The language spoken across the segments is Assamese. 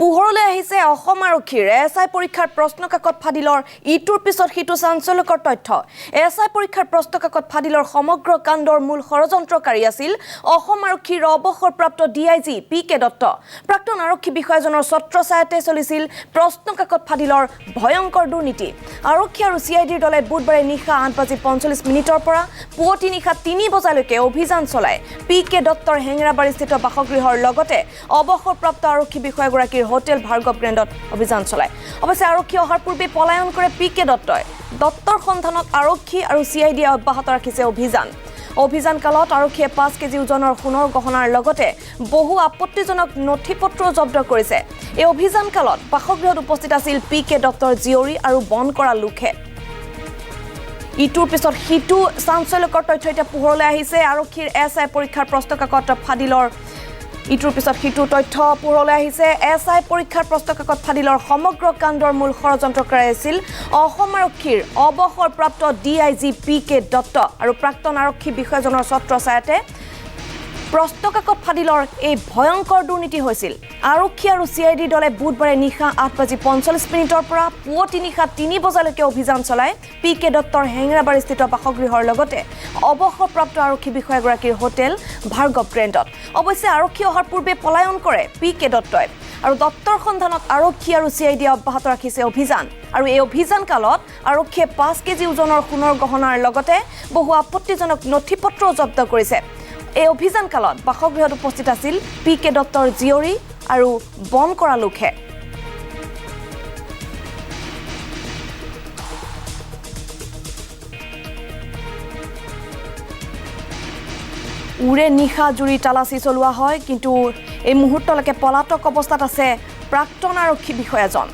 পোহৰলৈ আহিছে অসম আৰক্ষীৰ এছআই পৰীক্ষাৰ প্ৰশ্নকাকত ফাদিলৰ ইটোৰ পিছত সিটো চাঞ্চল্যকৰ তথ্য। এছআই পৰীক্ষাৰ প্ৰশ্নকাকত ফাদিলৰ সমগ্ৰ কাণ্ডৰ মূল ষড়যন্ত্ৰকাৰী আছিল অসম আৰক্ষীৰ অৱসৰপ্ৰাপ্ত ডিআইজি পি.কে. দত্ত। প্ৰাক্তন আৰক্ষী বিষয়াজনৰ ছত্ৰছায়াতে চলিছিল প্ৰশ্নকাকত ফাদিলৰ ভয়ংকৰ দুৰ্নীতি। আৰক্ষী আৰু চিআইডিৰ দলে বুধবাৰে নিশা 8:45 পৰা পুৱতি নিশা 3 বজালৈকে অভিযান চলায় পি.কে. দত্তৰ হেঙেৰাবাৰীস্থিত বাসগৃহৰ লগতে অৱসৰপ্ৰাপ্ত আৰক্ষী বিষয়াগৰাকীৰ হোটেল ভাৰ্গৱ গ্ৰেণ্ডত অভিযান চলায়। অৱশ্যে আৰক্ষী অহাৰ পূৰ্বে পলায়ন কৰে পি.কে. দত্তই। দত্তৰ সন্ধানত আৰক্ষী আৰু চিআইডিয়ে অব্যাহত ৰাখিছে অভিযান কালত আৰক্ষীয়ে 5 কেজি ওজনৰ সোণৰ গহনাৰ লগতে বহু আপত্তিজনক নথি-পত্ৰও জব্দ কৰিছে। এই অভিযান কালত বাসগৃহত উপস্থিত আছিল পি.কে. দত্তৰ জীয়ৰী আৰু বন কৰা লোকে। ইটোৰ পিছত সিটো চাঞ্চল্যকৰ তথ্য এতিয়া পোহৰলৈ আহিছে আৰক্ষীৰ এছআই পৰীক্ষাৰ প্ৰশ্নকাকত ফাদিলৰ ইটোৰ পিছত সিটো তথ্য পোহৰলৈ আহিছে এছআই পৰীক্ষাৰ প্ৰশ্নকাকত ফাদিলৰ সমগ্ৰ কাণ্ডৰ মূল ষড়যন্ত্ৰকাৰী আছিল অসম আৰক্ষীৰ অৱসৰপ্ৰাপ্ত ডিআইজি পি.কে. দত্ত আৰু প্ৰাক্তন আৰক্ষী বিষয়াজনৰ ছত্ৰছায়াতে প্ৰশ্নকাকত ফাদিলৰ এই ভয়ংকৰ দুৰ্নীতি হৈছিল। আৰক্ষী আৰু চিআইডি দলে বুধবাৰে নিশা 8:45 পৰা পুৱতি নিশা 3 বজালৈকে অভিযান চলায় পি.কে. দত্তৰ হেঙেৰাবাৰীস্থিত বাসগৃহৰ লগতে অৱসৰপ্ৰাপ্ত আৰক্ষী বিষয়াগৰাকীৰ হোটেল ভাৰ্গৱ গ্ৰেণ্ডত। অৱশ্যে আৰক্ষী অহাৰ পূৰ্বে পলায়ন কৰে পি.কে. দত্তই আৰু দত্তৰ সন্ধানত আৰক্ষী আৰু চিআইডিয়ে অব্যাহত ৰাখিছে অভিযান। আৰু এই অভিযান কালত আৰক্ষীয়ে 5 কেজি ওজনৰ সোণৰ গহনাৰ লগতে বহু আপত্তিজনক নথি-পত্ৰও জব্দ কৰিছে। এই অভিযান কালত বাসগৃহত উপস্থিত আছিল পি.কে. দত্তৰ জীয়ৰী আৰু বন কৰা লোকে। উৰে নিশা জুৰি তালাচী চলোৱা হয়, কিন্তু এই মুহূৰ্তলৈকে পলাতক অৱস্থাত আছে প্ৰাক্তন আৰক্ষী বিষয়াজন।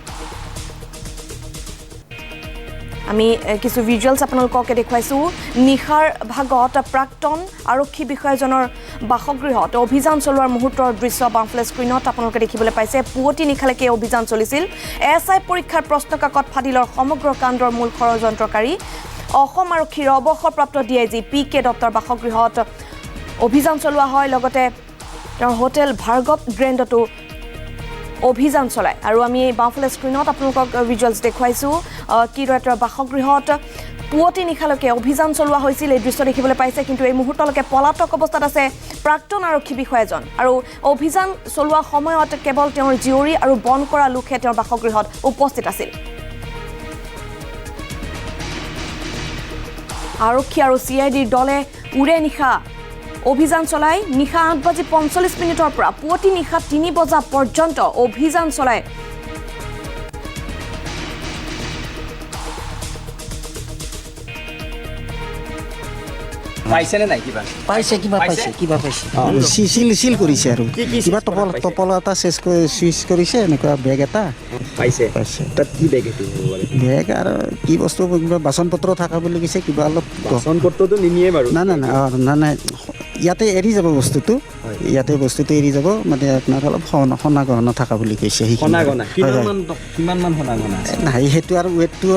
আমি কিছু ভিজুৱেলছ আপোনালোকক দেখুৱাইছোঁ। নিশাৰ ভাগত প্ৰাক্তন আৰক্ষী বিষয়াজনৰ বাসগৃহত অভিযান চলোৱাৰ মুহূৰ্তৰ দৃশ্য বাওঁফালে স্ক্ৰীণত আপোনালোকে দেখিবলৈ পাইছে। পুৱতি নিশালৈকে অভিযান চলিছিল এছআই পৰীক্ষাৰ প্ৰশ্নকাকত ফাদিলৰ সমগ্ৰ কাণ্ডৰ মূল ষড়যন্ত্ৰকাৰী অসম আৰক্ষীৰ অৱসৰপ্ৰাপ্ত ডিআইজি পি.কে. দত্তৰ বাসগৃহত অভিযান চলোৱা হয়, লগতে তেওঁৰ হোটেল ভাৰ্গৱ গ্ৰেণ্ডতো অভিযান চলায়। আৰু আমি বাওঁফালে স্ক্ৰীণত আপোনালোকক ভিজুৱেলছ দেখুৱাইছোঁ কিদৰে তেওঁৰ বাসগৃহত পুৱতি নিশালৈকে অভিযান চলোৱা হৈছিল। এই দৃশ্য দেখিবলৈ পাইছে, কিন্তু এই মুহূৰ্তলৈকে পলাতক অৱস্থাত আছে প্ৰাক্তন আৰক্ষী বিষয়াজন। আৰু অভিযান চলোৱা সময়ত কেৱল তেওঁৰ জীয়ৰী আৰু বন কৰা লোকে তেওঁৰ বাসগৃহত উপস্থিত আছিল। আৰক্ষী আৰু চিআইডিৰ দলে উৰে নিশা অভিযান চলায়। নিশা 8:45 পৰা পুৱতি নিশা 3 বজা পৰ্যন্ত অভিযান চলায়। পাইছে নে নাই কিবা? পাইছে চিল কৰিছে আৰু কিবা টপল এটা চুইচ কৰিছে, এনেকুৱা বেগ এটা পাইছে। তাত কি বেগ? এইটো বেগ আৰু কি বস্তু কিবা বাচন পত্ৰ থকা বুলি কৈছে। কিবা অলপ বাচন পত্ৰটো নিনিয়ে বাৰু। নাই ইয়াতে এৰি যাব বস্তুটো, এৰি যাব, মানে আপোনাৰ অলপ সোণা গহনা থকা বুলি কৈছে। কিমান মান সোণা গহনা? নাই সেইটো আৰু ৱেটটো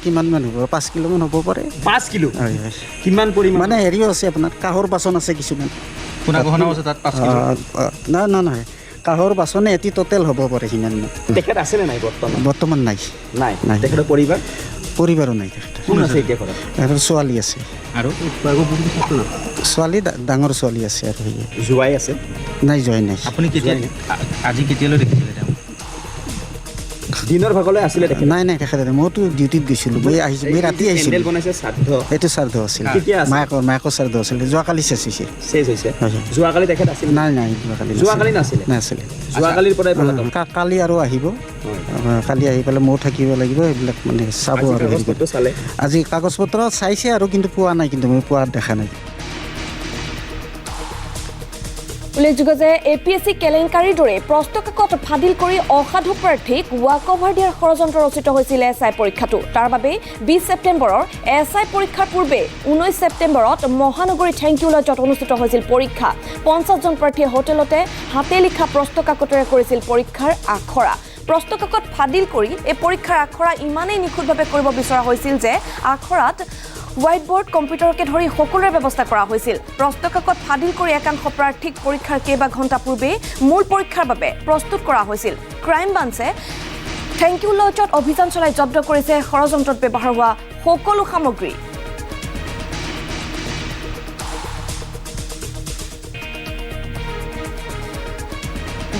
কিমান মান হ'ব? 5 কিলোমান হ'ব পাৰে। 5 কিলো? হয়। কিমান পৰিমাণ? মানে হেৰিও আছে আপোনাৰ কাঁহৰ বাচন আছে কিছুমান। সোণা গহনাও আছে তাত 5 কিলো? নহয় কাঁহৰ বাচনে এটি টোটেল হ'ব পাৰে সিমান। তেখেত আছে নে নাই বৰ্তমান? নাই। তেখেতৰ পৰিবাৰো নাই। কোন আছে এতিয়া ঘৰত? ছোৱালী আছে আৰু ছোৱালী, ডাঙৰ ছোৱালী আছে। আৰু জোৱাই আছে? নাই, জোৱাই নাই। আপুনি আজি কেতিয়ালৈ দেখিছিলে? দিনৰ ভাগলৈ আছিলে? নাই তেখেতে মইতো ডিউটিত গৈছিলোঁ। মই ৰাতি আহিছিলোঁ। এইটো শ্ৰাদ্ধ আছিল, মায়াকৰ শ্ৰাদ্ধ আছিল। যোৱাকালি শেষ হৈছে। যোৱাকালি তেখেত আছিল? নাই, যোৱাকালি নাছিলে। যোৱাকালিৰ পৰাই কালি আৰু আহিব। কালি আহি পেলাই ময়ো থাকিব লাগিব, এইবিলাক মানে চাব। আৰু আজি কাগজ পত্ৰ চাইছে আৰু, কিন্তু পোৱা নাই, কিন্তু মই পোৱা দেখা নাই। উল্লেখযোগ্য যে APSC কেলেংকাৰীৰ দৰে প্ৰশ্নকাকত ফাদিল কৰি অসাধু প্ৰাৰ্থীক ৱাক অভাৰ দিয়াৰ ষড়যন্ত্ৰ ৰচিত হৈছিল এছআই পৰীক্ষাটো। তাৰ বাবে 20 ছেপ্টেম্বৰৰ এছআই পৰীক্ষাৰ পূৰ্বে 19 ছেপ্টেম্বৰত মহানগৰী থেংক ইউ লজত অনুষ্ঠিত হৈছিল পৰীক্ষা। 50জন প্ৰাৰ্থীয়ে হোটেলতে হাতে লিখা প্ৰশ্নকাকতেৰে কৰিছিল পৰীক্ষাৰ আখৰা। প্ৰশ্নকাকত ফাদিল কৰি এই পৰীক্ষাৰ আখৰা ইমানেই নিখুঁতভাৱে কৰিব বিচৰা হৈছিল যে আখৰাত হোৱাইট বৰ্ড কম্পিউটাৰকে ধৰি সকলোৰে ব্যৱস্থা কৰা হৈছিল প্ৰশ্নকাকত ফাদিল কৰি একাংশ প্ৰাৰ্থীক পৰীক্ষাৰ কেইবা ঘণ্টা পূৰ্বেই মূল পৰীক্ষাৰ বাবে প্ৰস্তুত কৰা হৈছিল ক্ৰাইম ব্ৰাঞ্চে থেংক ইউ লজত অভিযান চলাই জব্দ কৰিছে ষড়যন্ত্ৰত ব্যৱহাৰ হোৱা সকলো সামগ্ৰী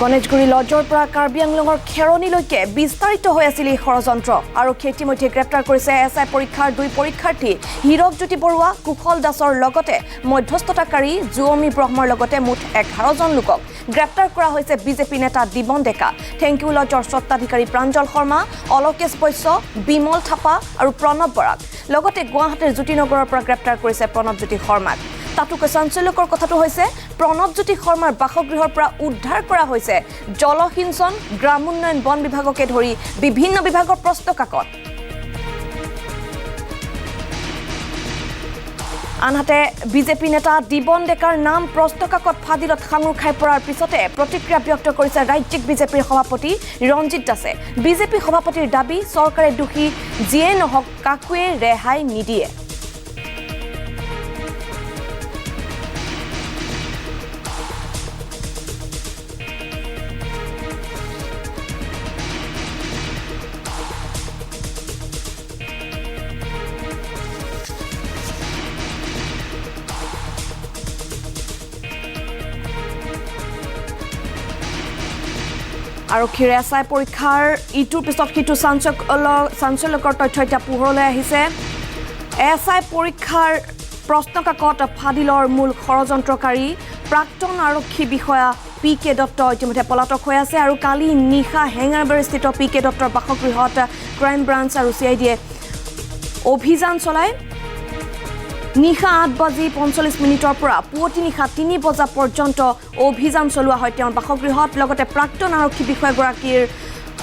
গণেশগুৰি লজৰ পৰা কাৰ্বি আংলঙৰ খেৰণিলৈকে বিস্তাৰিত হৈ আছিল এই ষড়যন্ত্ৰ আৰক্ষীয়ে ইতিমধ্যে গ্ৰেপ্তাৰ কৰিছে এছআই পৰীক্ষাৰ 2 পৰীক্ষাৰ্থী হীৰক জ্যোতি বৰুৱা কুশল দাসৰ লগতে মধ্যস্থতাকাৰী জুৱমী ব্ৰহ্মৰ লগতে মুঠ 11 জন লোকক গ্ৰেপ্তাৰ কৰা হৈছে বিজেপি নেতা দিবন ডেকা থেংক ইউ লজৰ স্বত্বাধিকাৰী প্ৰাঞ্জল শৰ্মা অলকেশ বৈশ্য বিমল থাপা আৰু প্ৰণৱ বৰাক লগতে গুৱাহাটীৰ জ্যোতিনগৰৰ পৰা গ্ৰেপ্তাৰ কৰিছে প্ৰণৱ জ্যোতি শৰ্মাক তাতোকৈ চাঞ্চল্যকৰ কথাটো হৈছে প্ৰণৱ জ্যোতি শৰ্মাৰ বাসগৃহৰ পৰা উদ্ধাৰ কৰা হৈছে জলসিঞ্চন গ্ৰামোন্নয়ন বন বিভাগকে ধৰি বিভিন্ন বিভাগৰ প্ৰশ্নকাকত আনহাতে বিজেপি নেতা দিবন ডেকাৰ নাম প্ৰশ্নকাকত ফাদিলত সাঙুৰ খাই পৰাৰ পিছতে প্ৰতিক্ৰিয়া ব্যক্ত কৰিছে ৰাজ্যিক বিজেপিৰ সভাপতি ৰঞ্জিত দাসে বিজেপি সভাপতিৰ দাবী চৰকাৰে দোষী যিয়ে নহওক কাকোৱে ৰেহাই নিদিয়ে আৰক্ষীৰ এছআই পৰীক্ষাৰ ইটোৰ পিছত সিটো চাঞ্চল্যকৰ তথ্য এতিয়া পোহৰলৈ আহিছে এছআই পৰীক্ষাৰ প্ৰশ্নকাকত ফাদিলৰ মূল ষড়যন্ত্ৰকাৰী প্ৰাক্তন আৰক্ষী বিষয়া PK দত্ত ইতিমধ্যে পলাতক হৈ আছে আৰু কালি নিশা হেঙাৰবাৰীস্থিত PK দত্তৰ বাসগৃহত ক্ৰাইম ব্ৰাঞ্চ আৰু CIDয়ে অভিযান চলায় নিশা 8:45 পৰা পুৱতি নিশা 3 বজা পৰ্যন্ত অভিযান চলোৱা হয় তেওঁৰ বাসগৃহত লগতে প্ৰাক্তন আৰক্ষী বিষয়াগৰাকীৰ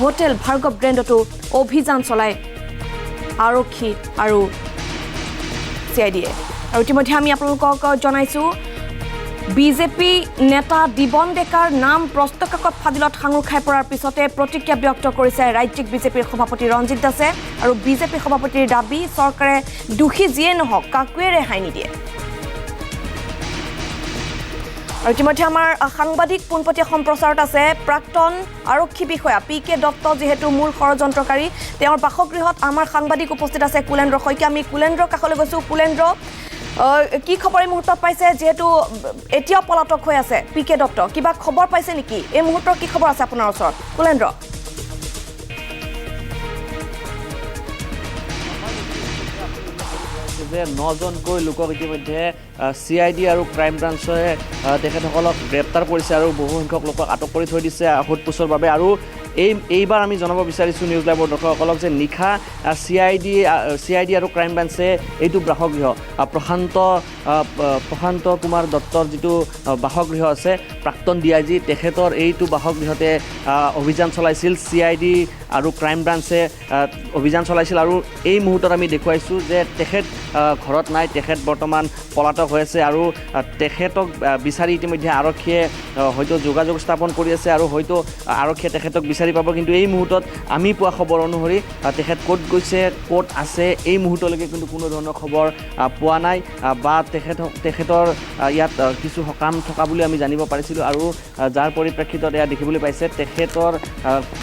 হোটেল ভাৰ্গৱ গ্ৰেণ্ডতো অভিযান চলায় আৰক্ষী আৰু CIDয়ে আৰু ইতিমধ্যে আমি আপোনালোকক জনাইছোঁ বিজেপি নেতা দিবন ডেকাৰ নাম প্ৰশ্নকাকত ফাদিলত সাঙুৰ খাই পৰাৰ পিছতে প্ৰতিক্ৰিয়া ব্যক্ত কৰিছে ৰাজ্যিক বিজেপিৰ সভাপতি ৰঞ্জিত দাসে আৰু বিজেপি সভাপতিৰ দাবী চৰকাৰে দোষী যিয়ে নহওক কাকোৱে ৰেহাই নিদিয়ে আৰু ইতিমধ্যে আমাৰ সাংবাদিক পোনপটীয়া সম্প্ৰচাৰত আছে প্ৰাক্তন আৰক্ষী বিষয়া PK দত্ত যিহেতু মূল ষড়যন্ত্ৰকাৰী তেওঁৰ বাসগৃহত আমাৰ সাংবাদিক উপস্থিত আছে কুলেন্দ্ৰ শইকীয়া আমি কুলেন্দ্ৰৰ কাষলৈ গৈছোঁ কুলেন্দ্ৰ কি খবৰ এই মুহূৰ্তত পাইছে যেহেতু এতিয়া পলাতক হৈ আছে PK দত্ত কিবা খবৰ পাইছে নেকি এই মুহূৰ্তৰ কি খবৰ আছে আপোনাৰ ওচৰত কুলেন্দ্ৰ যে 9জনকৈ লোকক ইতিমধ্যে CID আৰু ক্ৰাইম ব্ৰাঞ্চে তেখেতসকলক গ্ৰেপ্তাৰ কৰিছে আৰু বহু সংখ্যক লোকক আটক কৰি থৈ দিছে সোধপোছৰ বাবে আৰু এইবাৰ আমি জনাব বিচাৰিছোঁ নিউজ লাইভৰ দৰ্শকসকলক যে নিশা CID আৰু ক্ৰাইম ব্ৰাঞ্চে এইটো বাসগৃহ প্ৰশান্ত কুমাৰ দত্তৰ যিটো বাসগৃহ আছে প্ৰাক্তন DIG তেখেতৰ এইটো বাসগৃহতে অভিযান চলাইছিল CID আৰু ক্ৰাইম ব্ৰাঞ্চে অভিযান চলাইছিল আৰু এই মুহূৰ্তত আমি দেখুৱাইছোঁ যে তেখেত ঘৰত নাই তেখেত বৰ্তমান পলাতক হৈ আছে আৰু তেখেতক বিচাৰি ইতিমধ্যে আৰক্ষীয়ে হয়তো যোগাযোগ স্থাপন কৰি আছে আৰু হয়তো আৰক্ষীয়ে তেখেতক বিচাৰি পাব কিন্তু এই মুহূৰ্তত আমি পোৱা খবৰ অনুসৰি তেখেত ক'ত গৈছে ক'ত আছে এই মুহূৰ্তলৈকে কিন্তু কোনো ধৰণৰ খবৰ পোৱা নাই বা তেখেতৰ ইয়াত কিছু সকাম থকা বুলি আমি জানিব পাৰিছিলোঁ আৰু যাৰ পৰিপ্ৰেক্ষিতত এয়া দেখিবলৈ পাইছে তেখেতৰ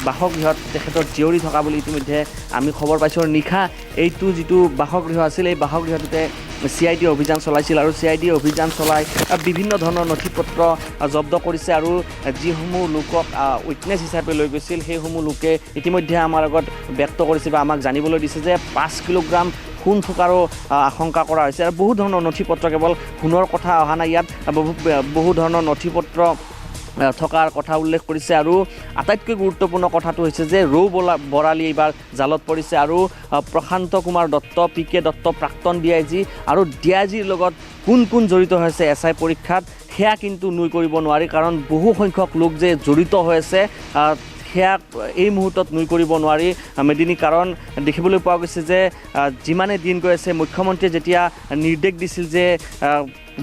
বাসগৃহত তেখেতৰ জীয়ৰী থকা বুলি ইতিমধ্যে আমি খবৰ পাইছোঁ আৰু নিশা এইটো যিটো বাসগৃহ আছিল এই বাসগৃহটোতে CID অভিযান চলাইছিল আৰু CID অভিযান চলাই বিভিন্ন ধৰণৰ নথি পত্ৰ জব্দ কৰিছে আৰু যিসমূহ লোকক উইটনেছ হিচাপে লৈ গৈছিল সেইসমূহ লোকে ইতিমধ্যে আমাৰ আগত ব্যক্ত কৰিছে বা আমাক জানিবলৈ দিছে যে 5 কিলোগ্ৰাম সোণ থকাৰো আশংকা কৰা হৈছে আৰু বহু ধৰণৰ নথি পত্ৰ কেৱল সোণৰ কথা অহা নাই ইয়াত বহু ধৰণৰ নথি পত্ৰ থকাৰ কথা উল্লেখ কৰিছে আৰু আটাইতকৈ গুৰুত্বপূৰ্ণ কথাটো হৈছে যে ৰৌ বৰালি এইবাৰ জালত পৰিছে আৰু প্ৰশান্ত কুমাৰ দত্ত PK দত্ত প্ৰাক্তন DIG আৰু DIGৰ লগত কোন জড়িত হৈছে SI পৰীক্ষাত সেয়া কিন্তু নুই কৰিব নোৱাৰি কাৰণ বহু সংখ্যক লোক যে জড়িত হৈ আছে সেয়া এই মুহূৰ্তত নুই কৰিব নোৱাৰি মেদিনী কাৰণ দেখিবলৈ পোৱা গৈছে যে যিমানে দিন গৈ আছে মুখ্যমন্ত্ৰীয়ে যেতিয়া নিৰ্দেশ দিছিল যে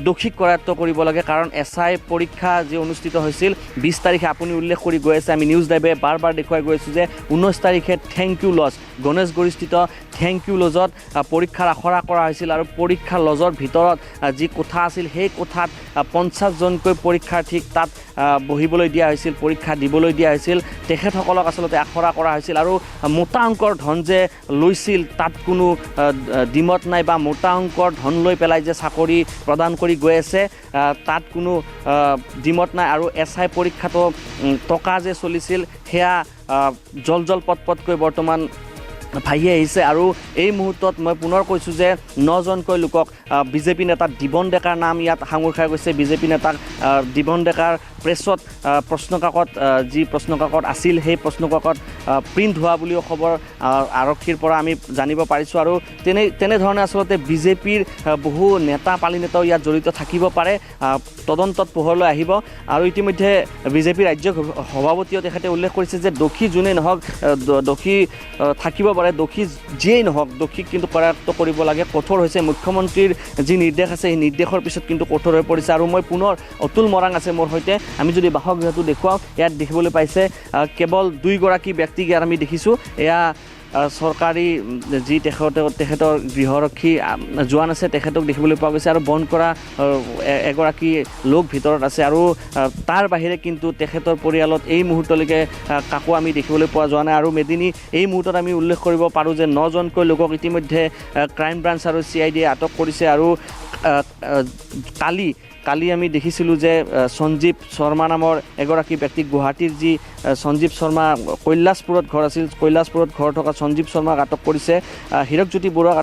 দোষীক কৰায়ত্ব কৰিব লাগে কাৰণ SI পৰীক্ষা যে অনুষ্ঠিত হৈছিল 20 তাৰিখে আপুনি উল্লেখ কৰি গৈ আছে আমি নিউজ লাইভে বাৰ দেখুৱাই গৈ আছোঁ যে 19 তাৰিখে থেংক ইউ লজ গণেশগুৰিস্থিত থেংক ইউ লজত পৰীক্ষাৰ আখৰা কৰা হৈছিল আৰু পৰীক্ষাৰ লজৰ ভিতৰত যি কোঠা আছিল সেই কোঠাত 50জনকৈ পৰীক্ষাৰ্থীক তাত বহিবলৈ দিয়া হৈছিল, পৰীক্ষা দিবলৈ দিয়া হৈছিল। তেখেতসকলক আচলতে আখৰা কৰা হৈছিল আৰু মোটা অংকৰ ধন যে লৈছিল তাত কোনো দ্বিমত নাই বা মোটা অংকৰ ধন লৈ পেলাই যে চাকৰি প্ৰদান কৰি গৈ আছে তাত কোনো দ্বিমত নাই। আৰু SI পৰীক্ষাটো টকা যে চলিছিল সেয়া জল পটকৈ বৰ্তমান ভাহি আহিছে। আৰু এই মুহূৰ্তত মই পুনৰ কৈছোঁ যে 9জনকৈ লোকক বিজেপি নেতা দিবন ডেকাৰ নাম ইয়াত সাঙুৰ খাই গৈছে। বিজেপি নেতাক দিবন ডেকাৰ প্ৰেছত যি প্ৰশ্নকাকত আছিল সেই প্ৰশ্নকাকত প্ৰিণ্ট হোৱা বুলিও খবৰ আৰক্ষীৰ পৰা আমি জানিব পাৰিছোঁ। আৰু তেনেধৰণে আচলতে বিজেপিৰ বহু নেতা পালি নেতাও ইয়াত জড়িত থাকিব পাৰে, তদন্তত পোহৰলৈ আহিব। আৰু ইতিমধ্যে বিজেপিৰ ৰাজ্য সভাপতিয়েও তেখেতে উল্লেখ কৰিছে যে দোষী যোনেই নহওক, দোষী থাকিব পাৰে, দোষী যিয়েই নহওক দোষীক কিন্তু কৰায়ত্ব কৰিব লাগে। কঠোৰ হৈছে মুখ্যমন্ত্ৰীৰ যি নিৰ্দেশ আছে সেই নিৰ্দেশৰ পিছত কিন্তু কঠোৰ হৈ পৰিছে। আৰু মই পুনৰ অতুল মৰাং আছে মোৰ সৈতে, আমি যদি বাসগৃহটো দেখুৱাওঁ ইয়াত দেখিবলৈ পাইছে কেৱল 2গৰাকী ব্যক্তিক ইয়াত আমি দেখিছোঁ। এয়া চৰকাৰী যি তেখেতৰ গৃহৰক্ষী জোৱান আছে তেখেতক দেখিবলৈ পোৱা গৈছে আৰু বন্ধ কৰা এগৰাকী লোক ভিতৰত আছে। আৰু তাৰ বাহিৰে কিন্তু তেখেতৰ পৰিয়ালত এই মুহূৰ্তলৈকে কাকো আমি দেখিবলৈ পোৱা যোৱা নাই। আৰু মেদিনী এই মুহূৰ্তত আমি উল্লেখ কৰিব পাৰোঁ যে 9জনকৈ লোকক ইতিমধ্যে ক্ৰাইম ব্ৰাঞ্চ আৰু CID আটক কৰিছে। আৰু কালি আমি দেখিছিলোঁ যে সঞ্জীৱ শৰ্মা নামৰ এগৰাকী ব্যক্তিক গুৱাহাটীৰ যি সঞ্জীৱ শৰ্মা কৈলাশপুৰত ঘৰ আছিল, কৈলাশপুৰত ঘৰ থকা সঞ্জীৱ শৰ্মাক আটক কৰিছে, হীৰকজ্যোতি বৰুৱাক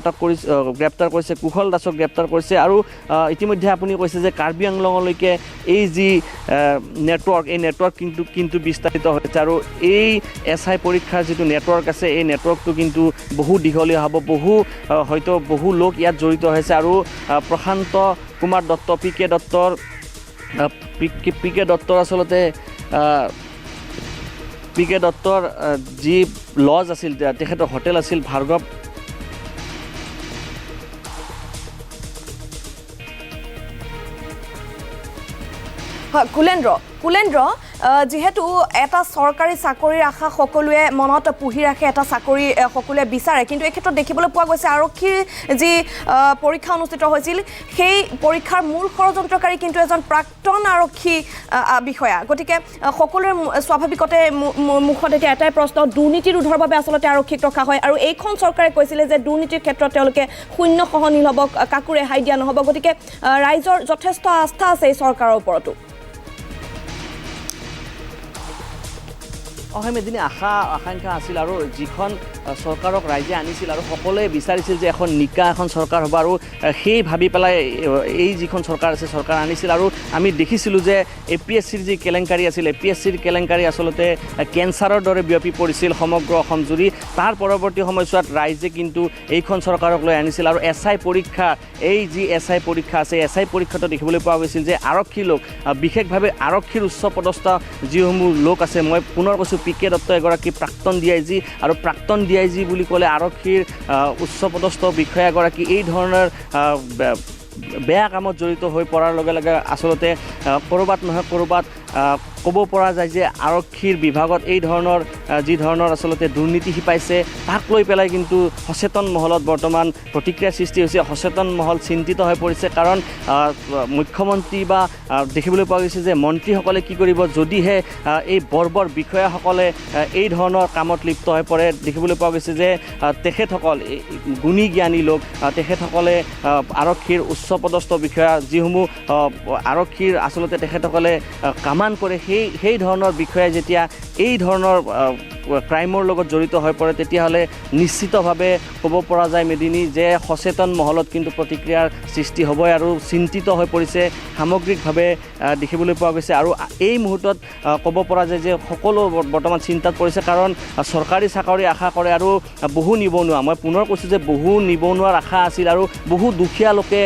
গ্ৰেপ্তাৰ কৰিছে, কুশল দাসক গ্ৰেপ্তাৰ কৰিছে। আৰু ইতিমধ্যে আপুনি কৈছে যে কাৰ্বি আংলঙলৈকে এই যি নেটৱৰ্ক এই নেটৱৰ্ক কিন্তু বিস্তাৰিত হৈছে। আৰু এই SI পৰীক্ষাৰ যিটো নেটৱৰ্ক আছে এই নেটৱৰ্কটো কিন্তু বহু দীঘলীয়া হ'ব, হয়তো বহু লোক ইয়াত জড়িত হৈছে। আৰু প্ৰশান্ত কুমাৰ দত্ত পি কে দত্তৰ আচলতে পি কে দত্তৰ যি লজ আছিল, তেখেতৰ হোটেল আছিল ভাৰ্গৱ কুলেন্দ্ৰ যিহেতু এটা চৰকাৰী চাকৰিৰ আশা সকলোৱে মনত পুহি ৰাখে, এটা চাকৰি সকলোৱে বিচাৰে, কিন্তু এই ক্ষেত্ৰত দেখিবলৈ পোৱা গৈছে আৰক্ষীৰ যি পৰীক্ষা অনুষ্ঠিত হৈছিল সেই পৰীক্ষাৰ মূল ষড়যন্ত্ৰকাৰী কিন্তু এজন প্ৰাক্তন আৰক্ষী বিষয়া। গতিকে সকলোৰে স্বাভাৱিকতে মুখত এতিয়া এটাই প্ৰশ্ন, দুৰ্নীতি ৰোধৰ বাবে আচলতে আৰক্ষীক ৰখা হয়। আৰু এইখন চৰকাৰে কৈছিলে যে দুৰ্নীতিৰ ক্ষেত্ৰত তেওঁলোকে শূন্য সহনীল হ'ব, কাকো ৰেহাই দিয়া নহ'ব। গতিকে ৰাইজৰ যথেষ্ট আস্থা আছে এই চৰকাৰৰ ওপৰতো। মেদিনী আকাংক্ষা আছিল আৰু যিখন চৰকাৰক ৰাইজে আনিছিল আৰু সকলোৱে বিচাৰিছিল যে এখন নিকা এখন চৰকাৰ হ'ব, আৰু সেই ভাবি পেলাই এই যিখন চৰকাৰ আছে চৰকাৰ আনিছিল। আৰু আমি দেখিছিলোঁ যে APSCৰ যি কেলেংকাৰী আছিল, APSCৰ কেলেংকাৰী আচলতে কেঞ্চাৰৰ দৰে বিয়পি পৰিছিল সমগ্ৰ অসম জুৰি। তাৰ পৰৱৰ্তী সময়ছোৱাত ৰাইজে কিন্তু এইখন চৰকাৰক লৈ আনিছিল। আৰু SI পৰীক্ষা, এই যি SI পৰীক্ষা আছে SI পৰীক্ষাটো দেখিবলৈ পোৱা গৈছিল যে আৰক্ষী লোক, বিশেষভাৱে আৰক্ষীৰ উচ্চ পদস্থ যিসমূহ লোক আছে, মই পুনৰ কৈছোঁ PK দত্ত এগৰাকী প্ৰাক্তন DIG, আৰু প্ৰাক্তন DIG বুলি ক'লে আৰক্ষীৰ উচ্চপদস্থ বিষয়া এগৰাকী এই ধৰণৰ বেয়া কামত জড়িত হৈ পৰাৰ লগে লগে আচলতে ক'ৰবাত নহয় ক'ৰবাত ক'ব পৰা যায় যে আৰক্ষীৰ বিভাগত এই ধৰণৰ যি ধৰণৰ আচলতে দুৰ্নীতি শিপাইছে তাক লৈ পেলাই কিন্তু সচেতন মহলত বৰ্তমান প্ৰতিক্ৰিয়া সৃষ্টি হৈছে। সচেতন মহল চিন্তিত হৈ পৰিছে, কাৰণ মুখ্যমন্ত্ৰী বা দেখিবলৈ পোৱা গৈছে যে মন্ত্ৰীসকলে কি কৰিব যদিহে এই বৰ্বৰ বিষয়াসকলে এই ধৰণৰ কামত লিপ্ত হৈ পৰে। দেখিবলৈ পোৱা গৈছে যে তেখেতসকল গুণী জ্ঞানী লোক, তেখেতসকলে আৰক্ষীৰ উচ্চপদস্থ বিষয়া যিসমূহ আৰক্ষীৰ আচলতে তেখেতসকলে কামান কৰে, সেই ধৰণৰ বিষয়াই যেতিয়া এই ধৰণৰ ক্ৰাইমৰ লগত জড়িত হৈ পৰে তেতিয়াহ'লে নিশ্চিতভাৱে ক'ব পৰা যায় মেদিনী যে সচেতন মহলত কিন্তু প্ৰতিক্ৰিয়াৰ সৃষ্টি হ'বই, আৰু চিন্তিত হৈ পৰিছে সামগ্ৰিকভাৱে দেখিবলৈ পোৱা গৈছে। আৰু এই মুহূৰ্তত ক'ব পৰা যায় যে সকলো বৰ্তমান চিন্তাত পৰিছে, কাৰণ চৰকাৰী চাকৰি আশা কৰে আৰু বহু নিবনুৱা, মই পুনৰ কৈছোঁ যে বহু নিবনুৱাৰ আশা আছিল, আৰু বহু দুখীয়া লোকে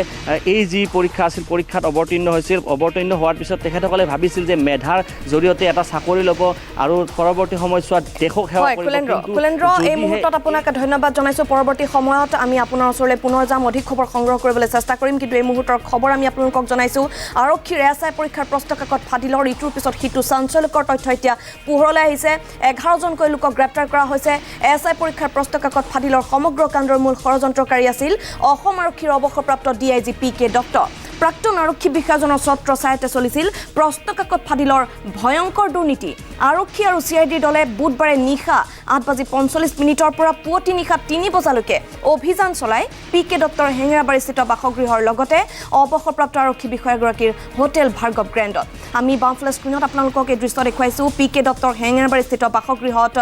এই যি পৰীক্ষা আছিল পৰীক্ষাত অৱতীৰ্ণ হৈছিল। অৱতীৰ্ণ হোৱাৰ পিছত তেখেতসকলে ভাবিছিল যে মেধাৰ জৰিয়তে এটা চাকৰি ল'ব আৰু পৰৱৰ্তী সময়ছোৱাত দেশক সেৱা হয় কৰিব কুলেন্দ্ৰ এই মুহূৰ্তত আপোনাক ধন্যবাদ জনাইছোঁ পৰৱৰ্তী সময়ত আমি আপোনাৰ ওচৰলৈ পুনৰ যাম অধিক খবৰ সংগ্ৰহ কৰিবলৈ চেষ্টা কৰিম কিন্তু এই মুহূৰ্তৰ খবৰ আমি আপোনালোকক জনাইছোঁ আৰক্ষীৰ এছআই পৰীক্ষাৰ প্ৰশ্নকাকত ফাদিলৰ ইটোৰ পিছত সিটো চাঞ্চল্যকৰ তথ্য এতিয়া পোহৰলৈ আহিছে 11জনকৈ লোকক গ্ৰেপ্তাৰ কৰা হৈছে এছআই পৰীক্ষাৰ প্ৰশ্নকাকত ফাদিলৰ সমগ্ৰ কাণ্ডৰ মূল ষড়যন্ত্ৰকাৰী আছিল অসম আৰক্ষীৰ অৱসৰপ্ৰাপ্ত ডিআইজি PK দত্ত প্ৰাক্তন আৰক্ষী বিষয়াজনৰ ছত্ৰ ছায়াতে চলিছিল প্ৰশ্নকাকত ফাদিলৰ ভয়ংকৰ দুৰ্নীতি আৰক্ষী আৰু CIDৰ দলে বুধবাৰে নিশা 8:45 পৰা পুৱতি নিশা 3 বজালৈকে অভিযান চলাই PK দত্তৰ হেঙেৰাবাৰীস্থিত বাসগৃহৰ লগতে অৱসৰপ্ৰাপ্ত আৰক্ষী বিষয়াগৰাকীৰ হোটেল ভাৰ্গৱ গ্ৰেণ্ডত আমি বাওঁফালে স্ক্ৰীণত আপোনালোকক এই দৃশ্য দেখুৱাইছোঁ PK দত্তৰ হেঙেৰাবাৰীস্থিত বাসগৃহত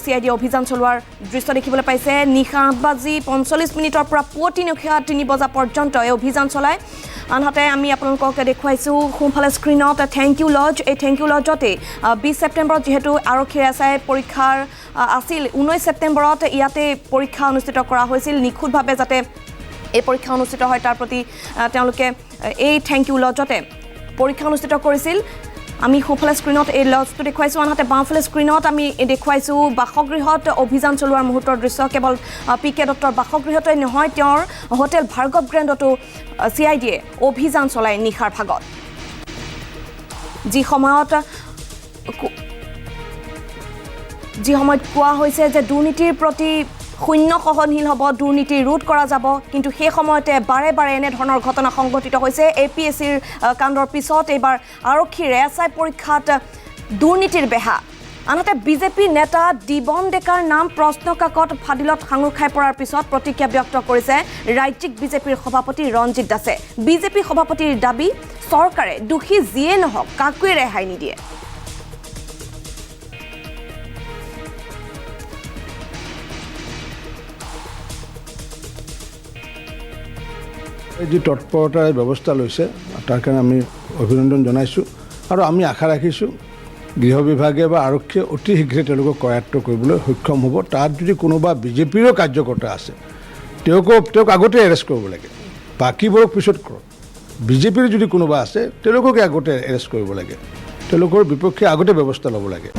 CID অভিযান চলোৱাৰ দৃশ্য দেখিবলৈ পাইছে নিশা 8:45 পৰা পুৱতি নিশা 3 বজা পৰ্যন্ত এই অভিযান চলাই আনহাতে আমি আপোনালোকক দেখুৱাইছোঁ সোঁফালে স্ক্ৰীণত থেংক ইউ লজ এই থেংক ইউ লজতে 20 ছেপ্টেম্বৰত যেহেতু আৰক্ষীৰ এছআই পৰীক্ষাৰ আছিল 19 ছেপ্টেম্বৰত ইয়াতে পৰীক্ষা অনুষ্ঠিত কৰা হৈছিল নিখুঁতভাৱে যাতে এই পৰীক্ষা অনুষ্ঠিত হয় তাৰ প্ৰতি তেওঁলোকে এই থেংক ইউ লজতে পৰীক্ষা অনুষ্ঠিত কৰিছিল আমি সোঁফালে স্ক্ৰীণত এই লজটো দেখুৱাইছোঁ আনহাতে বাওঁফালে স্ক্ৰীণত আমি দেখুৱাইছোঁ বাসগৃহত অভিযান চলোৱাৰ মুহূৰ্তৰ দৃশ্য কেৱল PK দত্তৰ বাসগৃহতে নহয় তেওঁৰ হোটেল ভাৰ্গৱ গ্ৰেণ্ডতো CIDয়ে অভিযান চলাই নিশাৰ ভাগত যি সময়ত কোৱা হৈছে যে দুৰ্নীতিৰ প্ৰতি শূন্য সহনশীল হ'ব দুৰ্নীতি ৰোধ কৰা যাব কিন্তু সেই সময়তে বাৰে বাৰে এনেধৰণৰ ঘটনা সংঘটিত হৈছে APSCৰ কাণ্ডৰ পিছত এইবাৰ আৰক্ষীৰ এছআই পৰীক্ষাত দুৰ্নীতিৰ বেহা আনহাতে বিজেপি নেতা দিবন ডেকাৰ নাম প্ৰশ্নকাকত ফাদিলত সাঙুৰ খাই পৰাৰ পিছত প্ৰতিক্ৰিয়া ব্যক্ত কৰিছে ৰাজ্যিক বিজেপিৰ সভাপতি ৰঞ্জিত দাসে বিজেপি সভাপতিৰ দাবী চৰকাৰে দোষী যিয়ে নহওক কাকোৱে ৰেহাই নিদিয়ে এই যে তৎপৰতাৰ ব্যৱস্থা লৈছে তাৰ কাৰণে আমি অভিনন্দন জনাইছোঁ আৰু আমি আশা ৰাখিছোঁ গৃহ বিভাগে বা আৰক্ষীয়ে অতি শীঘ্ৰে তেওঁলোকক কৰায়ত্ব কৰিবলৈ সক্ষম হ'ব তাত যদি কোনোবা বিজেপিৰো কাৰ্যকৰ্তা আছে তেওঁক আগতে এৰেষ্ট কৰিব লাগে বাকীবোৰক পিছত কৰক বিজেপিৰ যদি কোনোবা আছে তেওঁলোকক আগতে এৰেষ্ট কৰিব লাগে তেওঁলোকৰ বিপক্ষে আগতে ব্যৱস্থা ল'ব লাগে